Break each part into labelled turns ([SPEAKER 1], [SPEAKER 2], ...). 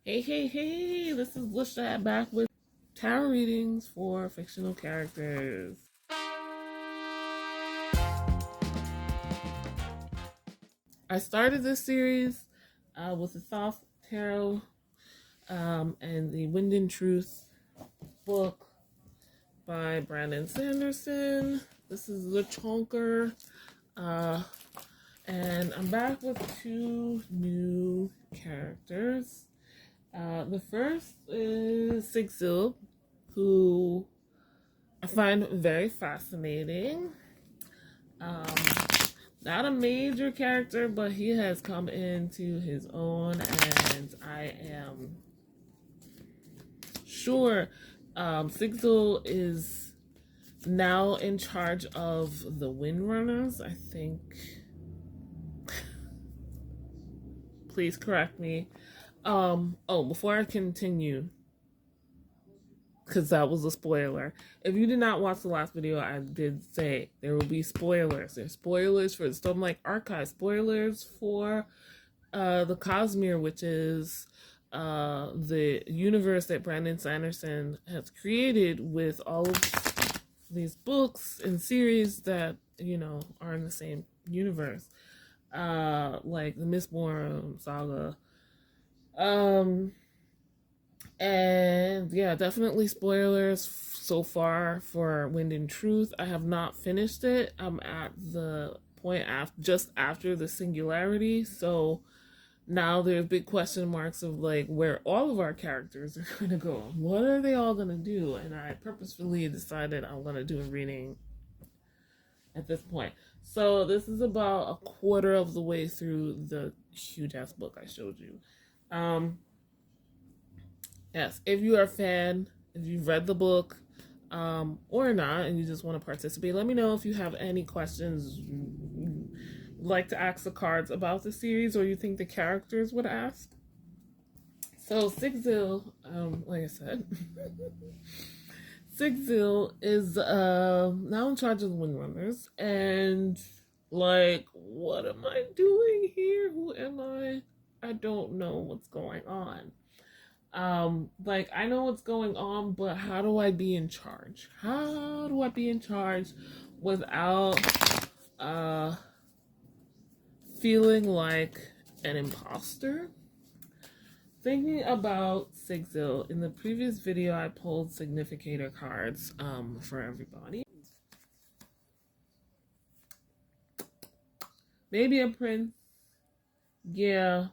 [SPEAKER 1] Hey, this is Lisha back with tarot readings for fictional characters. I started this series with the Thoth Tarot and the Wind and Truth book by Sandersen. This is the Chonker. And I'm back with two new characters. The first is Sigil, who I find very fascinating. Not a major character, but he has come into his own, and I am sure Sigil is now in charge of the Windrunners, I think. Please correct me. Before I continue, because that was a spoiler. If you did not watch the last video, I did say there will be spoilers. There's spoilers for the Stormlight Archive, spoilers for the Cosmere, which is the universe that Sandersen has created with all of these books and series that, are in the same universe. Like the Mistborn saga. And yeah, definitely spoilers so far for Wind and Truth. I have not finished it. I'm at the point just after the singularity, so now there's big question marks of like where all of our characters are going to go. What are they all going to do? And I purposefully decided I'm going to do a reading at this point. So this is about a quarter of the way through the huge ass book I showed you. Yes, if you are a fan, if you've read the book, or not, and you just want to participate, let me know if you have any questions you'd like to ask the cards about the series, or you think the characters would ask. So Sigil, like I said, Sigil is now in charge of the Windrunners, and like, what am I doing here? Who am I? I don't know what's going on. Like, I know what's going on, but how do I be in charge? How do I be in charge without feeling like an imposter? Thinking about Sigil, in the previous video I pulled significator cards for everybody. Maybe a prince. Yeah.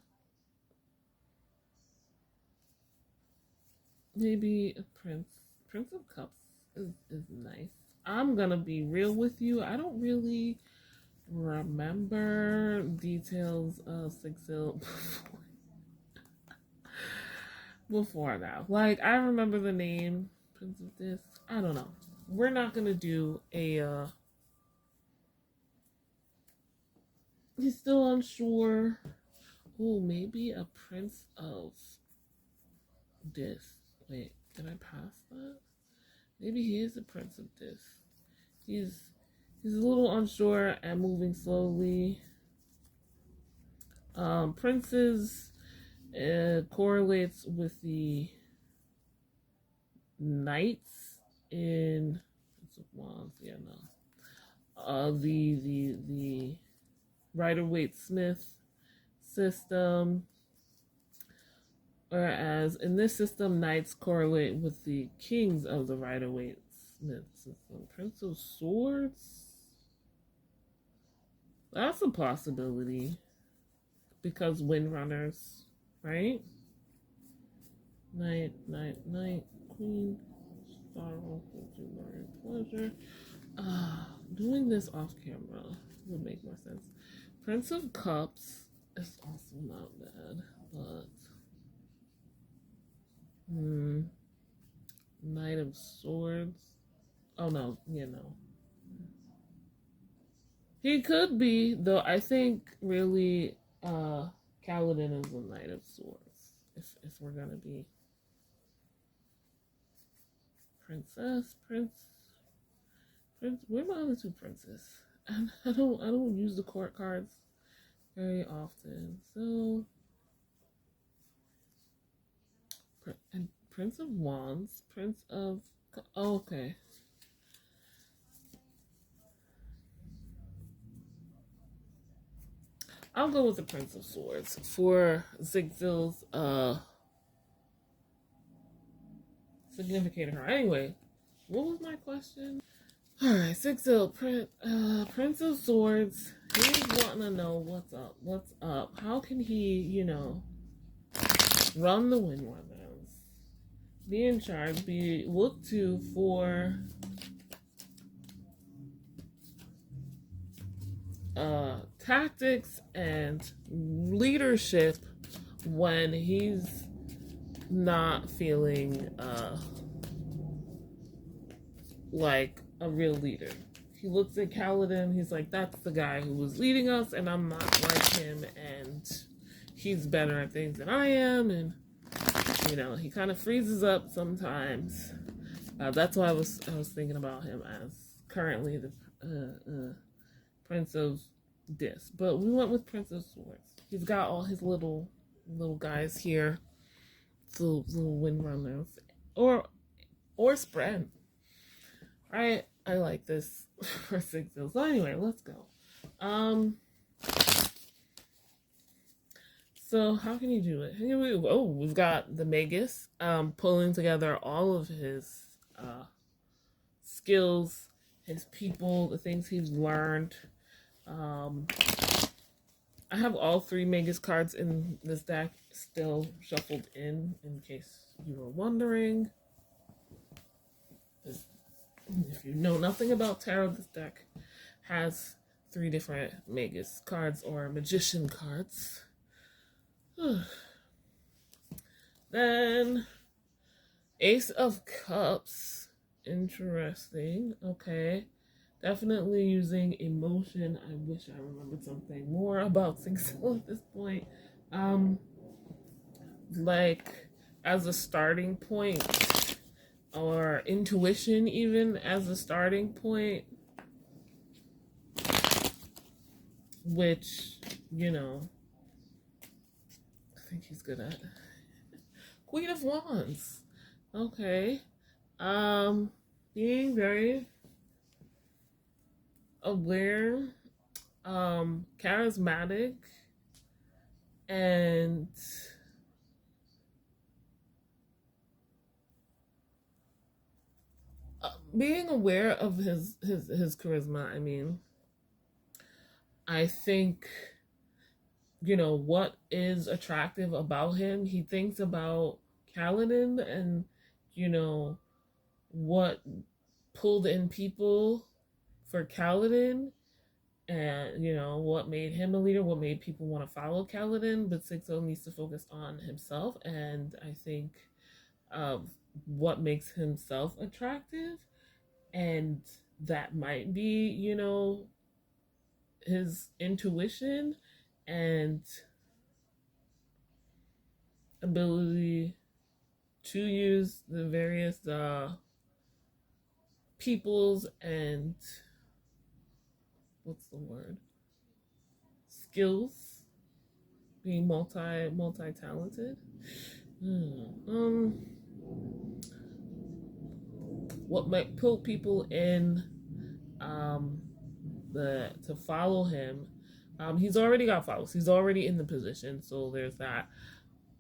[SPEAKER 1] Maybe a prince. Prince of Cups is nice. I'm gonna be real with you. I don't really remember details of Sigil before now. Like, I remember the name Prince of this. I don't know. We're not gonna do a he's still unsure. Oh, maybe a Prince of this. Wait, did I pass that? Maybe he is a Prince of this. He's a little unsure and moving slowly. Princes correlates with the knights in Prince of Wands. Yeah, no. The Rider-Waite-Smith system. Whereas in this system, knights correlate with the kings of the Rider-Waite-Smith system. Prince of Swords? That's a possibility. Because Windrunners, right? Knight, Queen, Sorrow, Pleasure. Doing this off camera would make more sense. Prince of Cups is also not bad, but Knight of Swords. Oh no, no. He could be, though. I think really Kaladin is the Knight of Swords. If we're gonna be princess, prince. Where are my other two princes? I don't use the court cards very often. So Prince of Wands, Prince of... Oh, okay. I'll go with the Prince of Swords for Zigzil's significant her. Anyway, what was my question? Alright, Zigzil, Prince of Swords. He's wanting to know what's up. What's up? How can he, you know, run the Windrunners? Be in charge, be looked to for tactics and leadership when he's not feeling like a real leader. He looks at Kaladin, he's like, that's the guy who was leading us, and I'm not like him, and he's better at things than I am, and you know, he kind of freezes up sometimes. That's why I was thinking about him as currently the Prince of this, but we went with Prince of Swords. He's got all his little guys here, little Windrunners, or spread. I like this for Zigzil. So anyway, let's go. So how can you do it? We've got the Magus pulling together all of his skills, his people, the things he's learned. I have all 3 Magus cards in this deck still shuffled in case you were wondering. If you know nothing about tarot, this deck has 3 different Magus cards or Magician cards. Then Ace of Cups. Interesting. Okay. Definitely using emotion. I wish I remembered something more about Zigzil at this point. Like as a starting point, or intuition even as a starting point, which, you know, I think he's good at. Queen of Wands. Okay. Being very aware, charismatic, and being aware of his charisma. I mean, I think, you know, what is attractive about him, he thinks about Kaladin and, you know, what pulled in people for Kaladin, and, you know, what made him a leader, what made people want to follow Kaladin. But Zigzil needs to focus on himself, and I think what makes himself attractive, and that might be, you know, his intuition and ability to use the various peoples and what's the word? Skills, being multi-talented. What might pull people in to follow him. He's already got followers. He's already in the position, so there's that.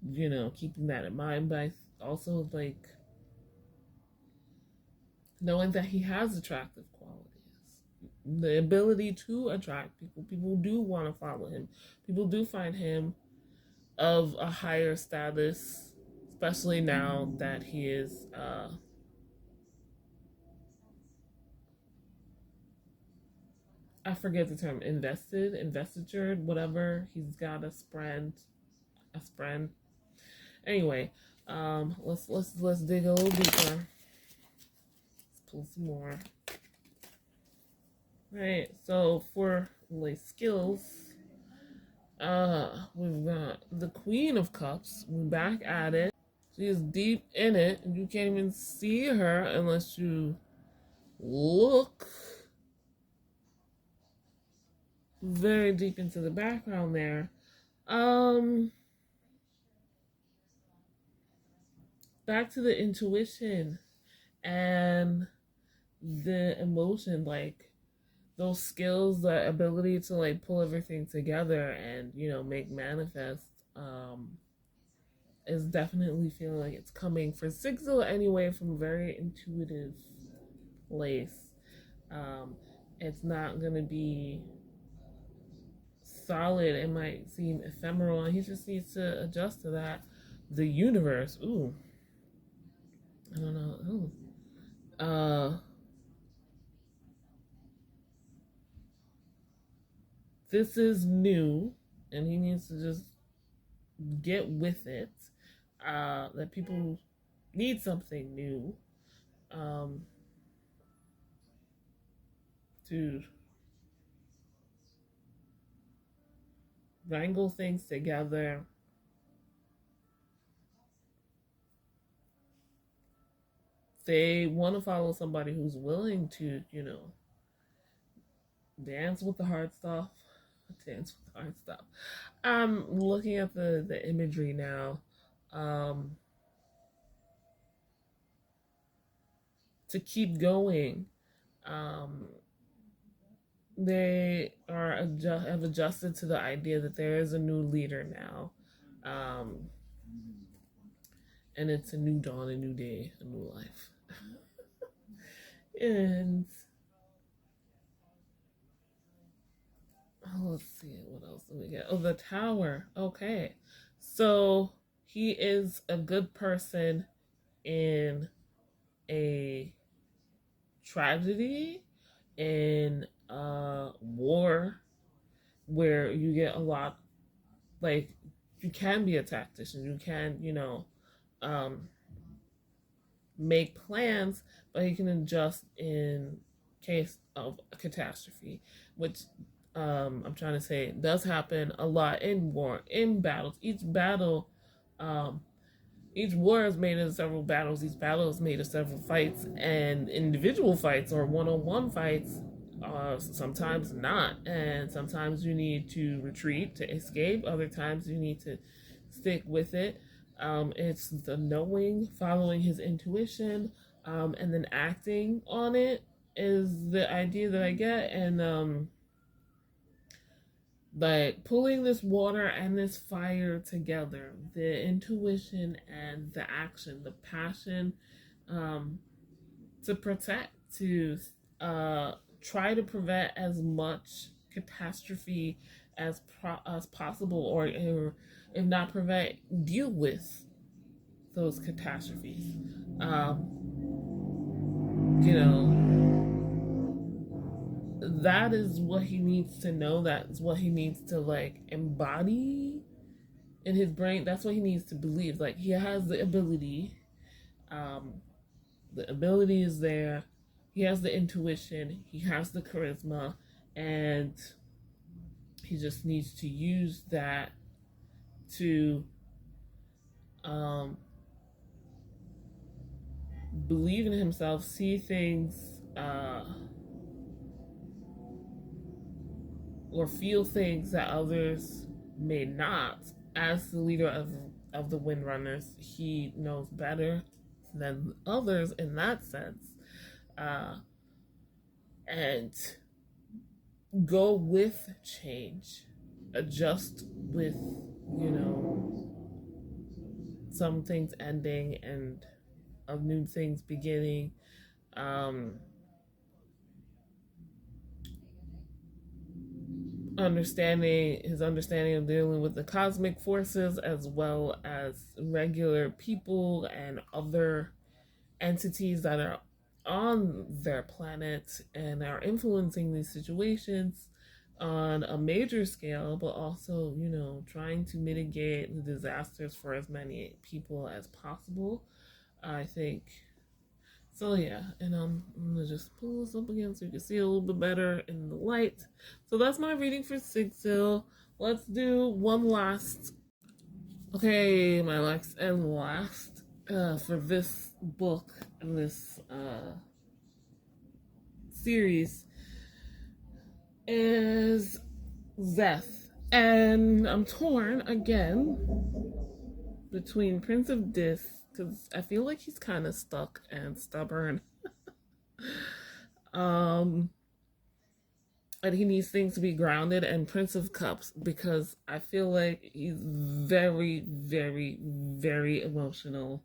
[SPEAKER 1] You know, keeping that in mind, but also like knowing that he has attractive qualities, the ability to attract people. People do want to follow him. People do find him of a higher status, especially now that he is I forget the term, investitured, whatever. He's got a spread. Anyway, let's dig a little deeper. Let's pull some more. Right, so for like skills, we've got the Queen of Cups. We're back at it. She is deep in it, and you can't even see her unless you look very deep into the background there. back to the intuition and the emotion, like those skills, the ability to like pull everything together and, you know, make manifest, is definitely feeling like it's coming for Sigil anyway from a very intuitive place. Um, it's not gonna be solid. It might seem ephemeral, and he just needs to adjust to that. The universe, ooh, I don't know. Ooh. This is new, and he needs to just get with it. That people need something new, um, to wrangle things together. They want to follow somebody who's willing to, you know, dance with the hard stuff. Dance with the hard stuff. I'm looking at the imagery now. Um, to keep going. Um, they have adjusted to the idea that there is a new leader now, um, and it's a new dawn, a new day, a new life. And let's see, what else do we get? Oh, the tower. Okay, so he is a good person in a tragedy, in war, where you get a lot, like, you can be a tactician, you can, you know, um, make plans, but you can adjust in case of a catastrophe, which, I'm trying to say, does happen a lot in war, in battles. Um, each war is made of several battles. Each battle is made of several fights, and individual fights or one-on-one fights, sometimes not. And sometimes you need to retreat to escape. Other times you need to stick with it. It's the knowing, following his intuition, and then acting on it is the idea that I get. And like pulling this water and this fire together, the intuition and the action, the passion, to protect, to try to prevent as much catastrophe as possible, or if not prevent, deal with those catastrophes. You know, that is what he needs to know. That's what he needs to like embody in his brain. That's what he needs to believe. Like, he has the ability. Um, the ability is there. He has the intuition. He has the charisma, and he just needs to use that to believe in himself, see things, or feel things that others may not. As the leader of the Windrunners, he knows better than others in that sense, and go with change, adjust with, you know, some things ending and of new things beginning. His understanding of dealing with the cosmic forces, as well as regular people and other entities that are on their planet and are influencing these situations on a major scale, but also, you know, trying to mitigate the disasters for as many people as possible, I think. So yeah, and I'm gonna just pull this up again so you can see a little bit better in the light. So that's my reading for Sigil. Let's do one last. Okay, my next and last for this book and this series is Zeth. And I'm torn again between Prince of because I feel like he's kind of stuck and stubborn. um, and he needs things to be grounded, and Prince of Cups, because I feel like he's very, very, very emotional,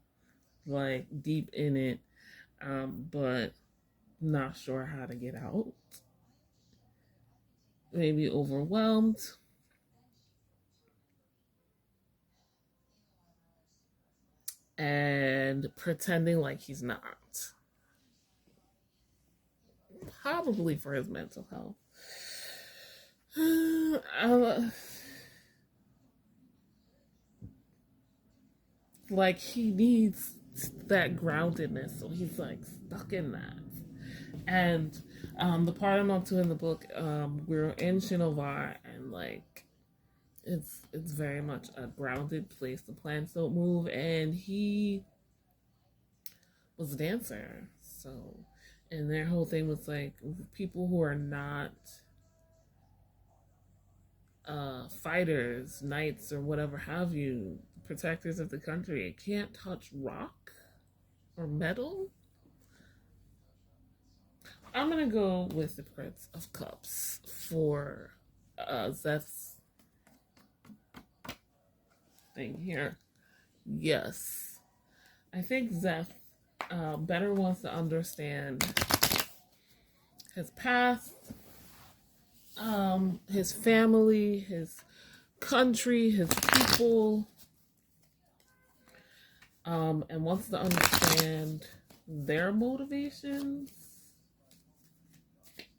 [SPEAKER 1] like deep in it, but not sure how to get out. Maybe overwhelmed. And pretending like he's not. Probably for his mental health. Like he needs that groundedness, so he's like stuck in that. And the part I'm up to in the book, we're in Shinovar, and like it's very much a grounded place. The plants don't move, and he was a dancer, so, and their whole thing was like people who are not fighters, knights, or whatever have you, protectors of the country, can't touch rock or metal. I'm gonna go with the Prince of Cups for Zeph's thing here. Yes, I think Zeph better wants to understand his past, his family, his country, his people, and wants to understand their motivations.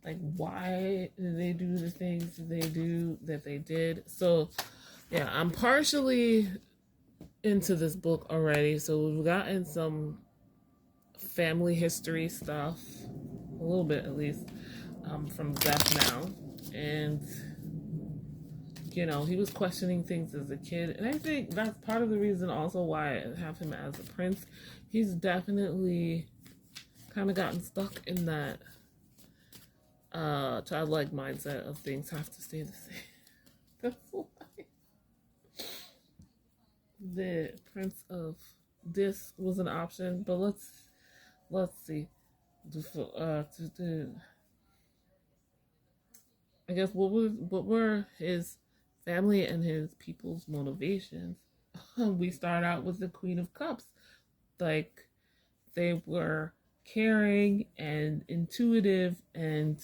[SPEAKER 1] Like, why did they do the things that they did? So, yeah, I'm partially into this book already. So we've gotten some family history stuff, a little bit at least, from Zeph now. And, you know, he was questioning things as a kid. And I think that's part of the reason also why I have him as a prince. He's definitely kind of gotten stuck in that childlike mindset of things have to stay the same. That's why the Prince of this was an option. But let's see. I guess what were his family and his people's motivations? We start out with the Queen of Cups. Like, they were caring and intuitive and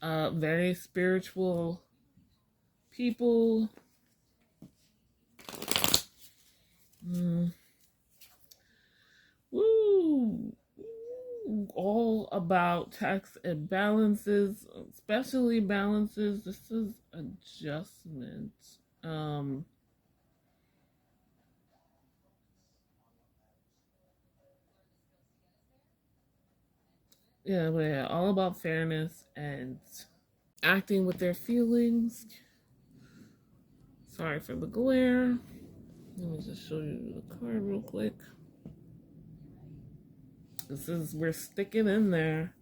[SPEAKER 1] very spiritual people. Woo! All about checks and balances, especially balances. This is adjustment. Yeah, but yeah, all about fairness and acting with their feelings. Sorry for the glare. Let me just show you the card real quick. We're sticking in there.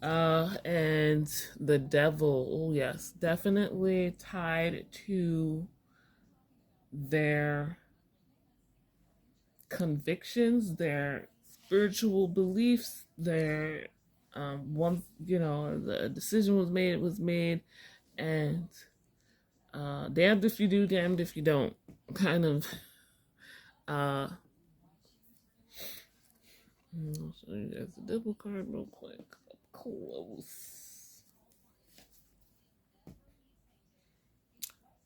[SPEAKER 1] And the devil, oh yes, definitely tied to their convictions, their spiritual beliefs, their once, you know, the decision was made, it was made, and damned if you do, damned if you don't, kind of. I'll show you guys the devil card real quick, up close.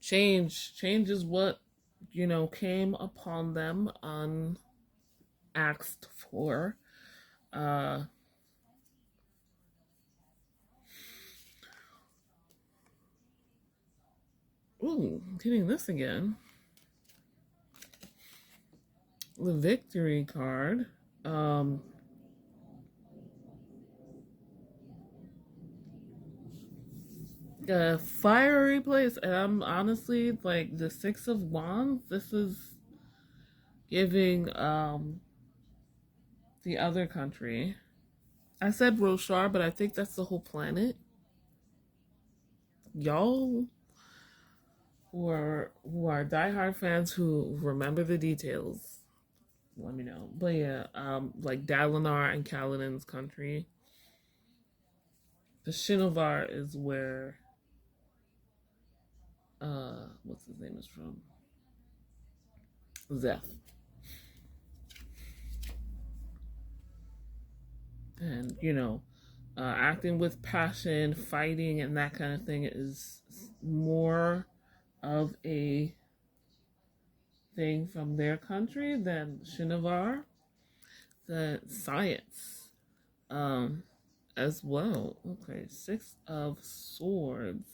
[SPEAKER 1] Change is what, you know, came upon them unasked for. Ooh, I'm getting this again. The victory card. A fiery place, and I'm honestly like the Six of Wands. This is giving the other country. I said Roshar, but I think that's the whole planet. Y'all who are diehard fans who remember the details, let me know. But yeah, like Dalinar and Kaladin's country. The Shinovar is where what's his name is from? Zeth. And acting with passion, fighting, and that kind of thing is more of a thing from their country than Shinovar. The science, as well. Okay, 6 of Swords.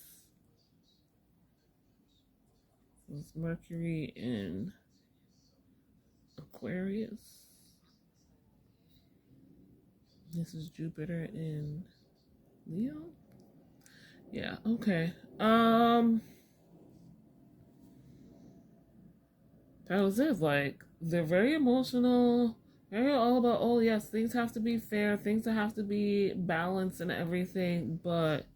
[SPEAKER 1] It's Mercury in Aquarius. This is Jupiter in Leo. Yeah, okay. That was it. Like, they're very emotional, very all about, oh yes, things have to be fair, things have to be balanced and everything, but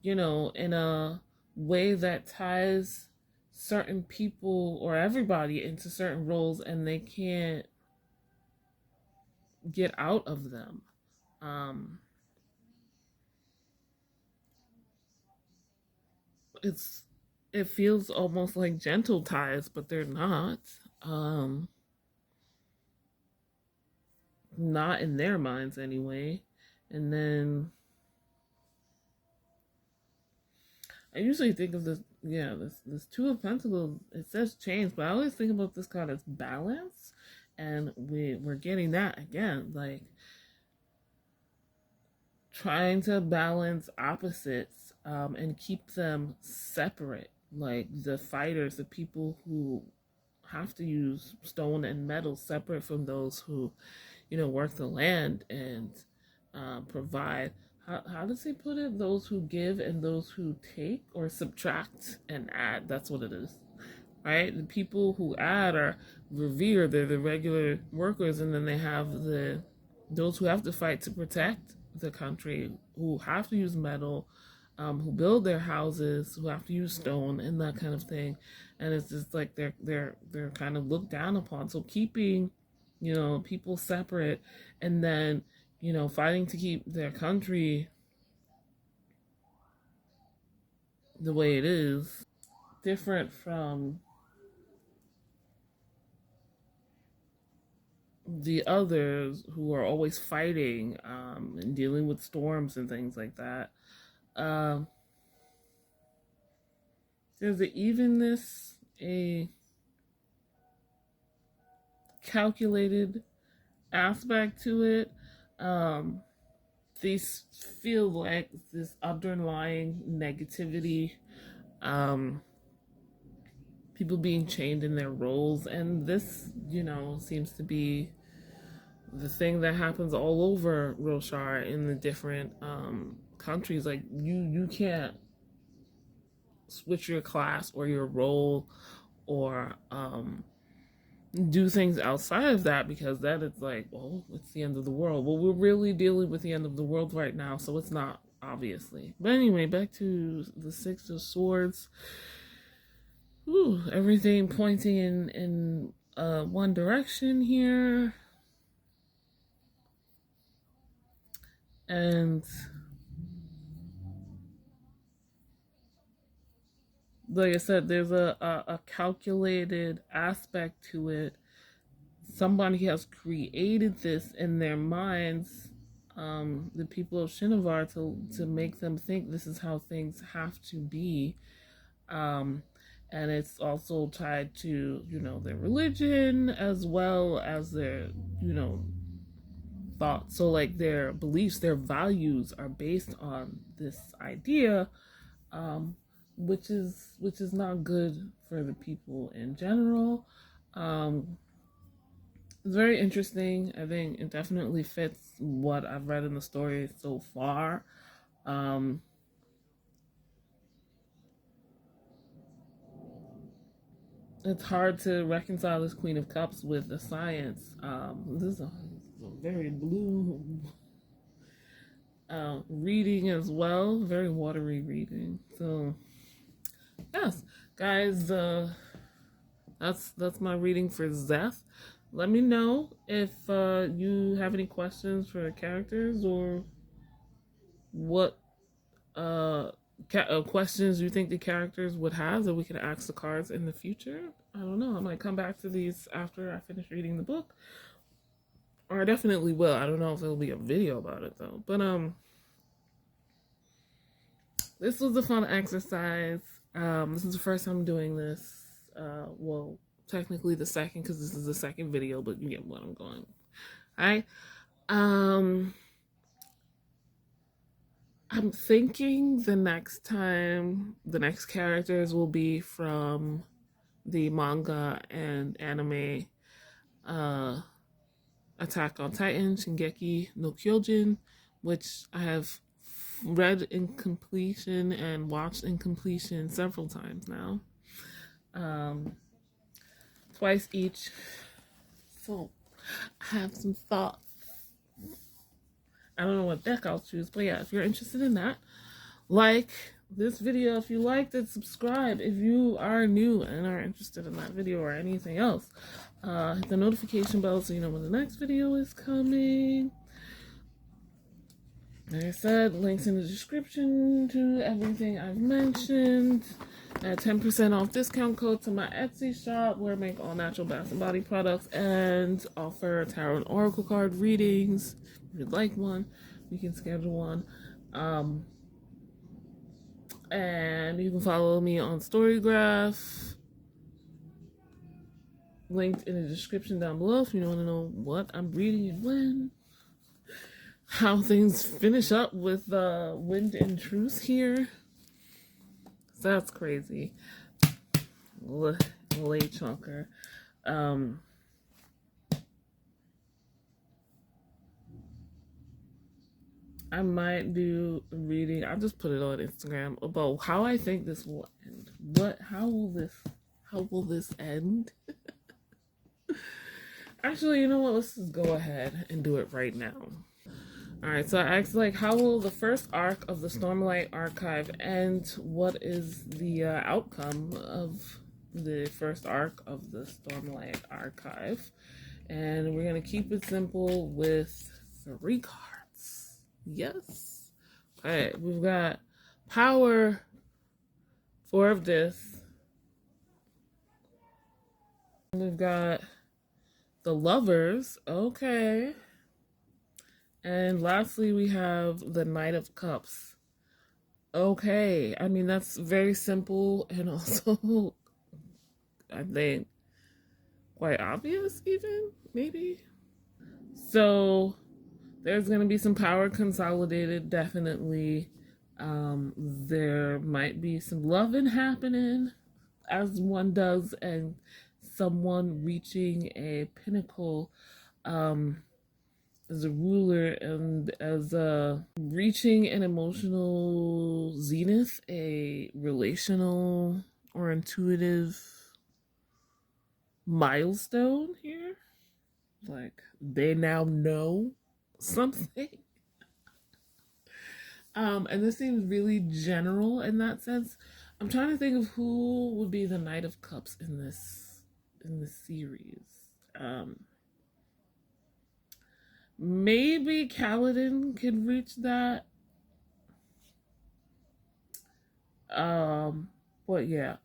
[SPEAKER 1] in a way that ties certain people or everybody into certain roles, and they can't get out of them. It feels almost like gentle ties, but they're not. Not in their minds anyway. And then I usually think of this 2 of Pentacles. It says change, but I always think about this card as balance, and we're getting that again, like trying to balance opposites, and keep them separate, like the fighters, the people who have to use stone and metal, separate from those who work the land and provide. How does he put it? Those who give and those who take, or subtract and add. That's what it is, right? The people who add are revered. They're the regular workers, and then they have those who have to fight to protect the country, who have to use metal, who build their houses, who have to use stone and that kind of thing. And it's just like they're kind of looked down upon. So keeping people separate, and then fighting to keep their country the way it is, different from the others who are always fighting, and dealing with storms and things like that. There's an evenness, a calculated aspect to it. These feel like this underlying negativity, people being chained in their roles, and this seems to be the thing that happens all over Roshar in the different countries. Like you can't switch your class or your role, or do things outside of that, because that is like, well, it's the end of the world. Well, we're really dealing with the end of the world right now, so it's not, obviously. But anyway, back to the 6 of Swords. Ooh, everything pointing in one direction here. And like I said, there's a calculated aspect to it. Somebody has created this in their minds, the people of Shinovar, to make them think this is how things have to be. And it's also tied to, their religion, as well as their, thoughts. So like their beliefs, their values are based on this idea, which is not good for the people in general. It's very interesting. I think it definitely fits what I've read in the story so far. It's hard to reconcile this Queen of Cups with the science. This is a very blue reading as well, very watery reading. So yes, guys, that's my reading for Zeth. let me know if you have any questions for the characters, or what questions you think the characters would have that we can ask the cards in the future. I don't know. I might come back to these after I finish reading the book, or I definitely will. I don't know if it'll be a video about it though. But this was a fun exercise. This is the first time I'm doing this. Well, technically the second, because this is the second video, but you get what I'm going. All right. I'm thinking the next time the next characters will be from the manga and anime Attack on Titan, Shingeki no Kyojin, which I have read in completion and watched in completion several times now. Twice each. So I have some thoughts. I don't know what deck I'll choose, but yeah, if you're interested in that, like this video. If you liked it, subscribe. If you are new and are interested in that video or anything else, hit the notification bell so you know when the next video is coming. Like I said, links in the description to everything I've mentioned. At 10% off discount code to my Etsy shop, where I make all natural bath and body products and offer tarot and oracle card readings. If you'd like one, you can schedule one. And you can follow me on Storygraph, linked in the description down below if you want to know what I'm reading and when. How things finish up with Wind and Truce here. So that's crazy. Late chunker. I might do a reading. I'll just put it on Instagram about how I think this will end. How will this end? Actually, you know what? Let's just go ahead and do it right now. Alright, so I asked, like, how will the first arc of the Stormlight Archive end? What is the outcome of the first arc of the Stormlight Archive? And we're going to keep it simple with 3 cards. Yes. Alright, we've got Power, 4 of this. We've got the Lovers. Okay. And lastly, we have the Knight of Cups. Okay. I mean, that's very simple and also, I think, quite obvious even, maybe. So, there's going to be some power consolidated, definitely. There might be some loving happening, as one does, and someone reaching a pinnacle, as a ruler and as a reaching an emotional zenith, a relational or intuitive milestone here. Like, they now know something. And this seems really general in that sense. I'm trying to think of who would be the Knight of Cups in this series. Maybe Kaladin could reach that. But yeah,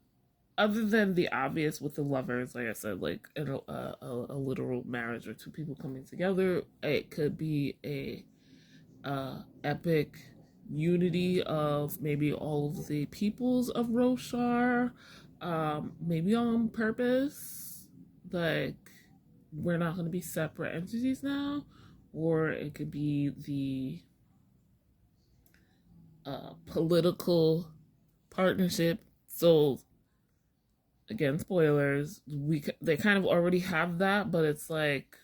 [SPEAKER 1] other than the obvious with the Lovers, like I said, like a literal marriage or 2 people coming together, it could be a epic unity of maybe all of the peoples of Roshar, maybe on purpose, like we're not going to be separate entities now. Or it could be the political partnership. So, again, spoilers. They kind of already have that, but it's like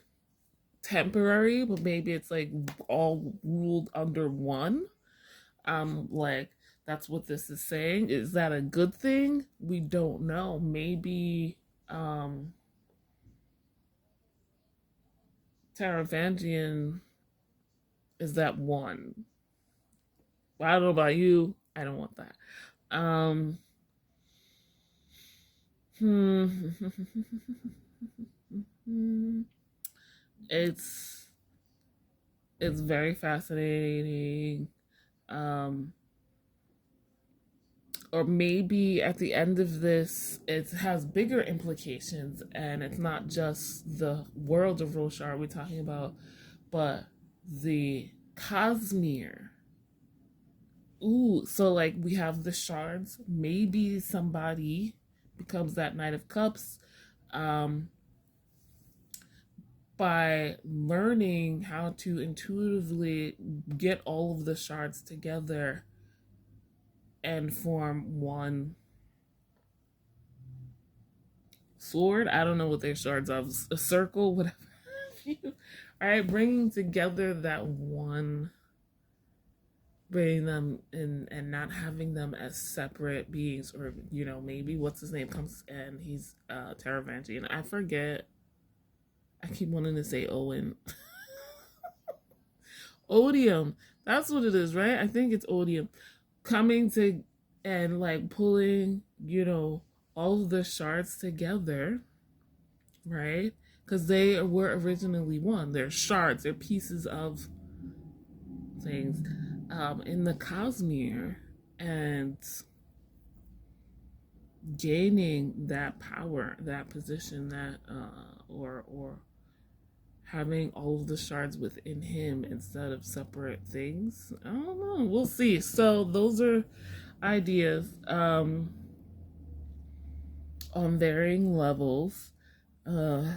[SPEAKER 1] temporary. But maybe it's like all ruled under one. Like that's what this is saying. Is that a good thing? We don't know. Maybe Taravangian is that one. Well, I don't know about you. I don't want that. It's very fascinating. Or maybe at the end of this, it has bigger implications, and it's not just the world of Roshar we're talking about, but the Cosmere. Ooh, so like we have the shards. Maybe somebody becomes that Knight of Cups by learning how to intuitively get all of the shards together and form one sword. I don't know what their shards are, a circle, whatever. All right, bringing together that one, bringing them in and not having them as separate beings, or maybe what's his name comes and he's Taravanti, and I forget. I keep wanting to say Owen. Odium. That's what it is, right? I think it's Odium coming to and like pulling, all of the shards together, right? Because they were originally one. They're shards. They're pieces of things in the Cosmere, and gaining that power, that position, that or having all of the shards within him instead of separate things. I don't know. We'll see. So those are ideas on varying levels. We'll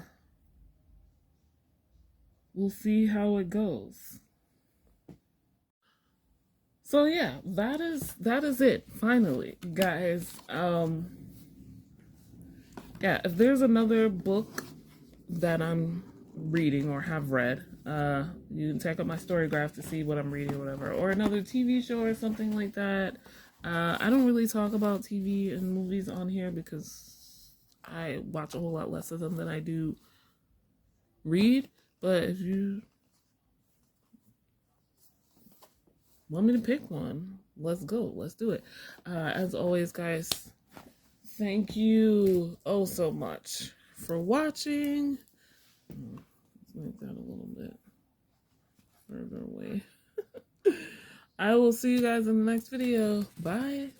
[SPEAKER 1] see how it goes. So yeah, that is it. Finally, guys. Yeah, if there's another book that I'm reading or have read, you can check out my story graph to see what I'm reading or whatever, or another TV show or something like that. I don't really talk about TV and movies on here because I watch a whole lot less of them than I do read. But if you want me to pick one, let's go. Let's do it. As always, guys, thank you so much for watching. Let's make that a little bit further away. I will see you guys in the next video. Bye.